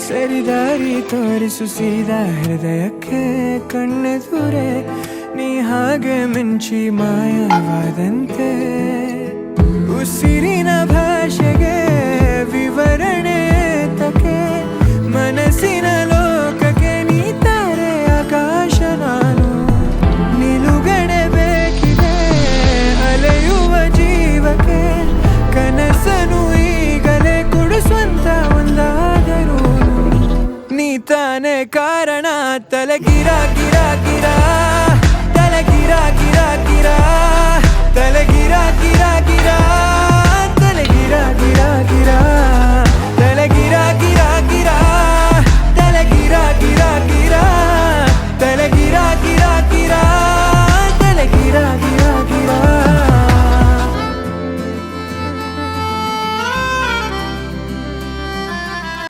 ಸರಿದಾರಿ ತೋರಿಸು ಸೀದಾ ಹೃದಯಕ್ಕೆ ಕಣ್ಣೆದುರೆ ನೀ ಹಾಗೆ ಮಿಂಚಿ ಮಾಯವಾದಂತೆ ಉಸಿರಿನ ಭಾಷೆಗೆ ವಿವರಣೆ ತಕೆ ಮನಸ್ಸಿನ ಲೋಕಕ್ಕೆ ನೀ ತಾರೆ ಆಕಾಶ ನಾನು ನಿಲುಗಡೆ ಬೇಕಿದೆ ಅಲೆಯುವ ಜೀವಕ್ಕೆ ಕನಸನು ಈಗಲೇ ಕೊಡು ಸ್ವಂತ ಒಂದಾದರೂ ನೀ ತಾನೇ ಕಾರಣ ತಲೆ ಗಿರಾ ಗಿರಾ ಗಿರಾ ತಲೆ ಗಿರಾ ಗಿರಾ ಗಿರಾ ತಲೆ ಗಿರಾ ಗಿರಾ ಗಿರಾ ತಲೆ ಗಿರಾ ಗಿರಾ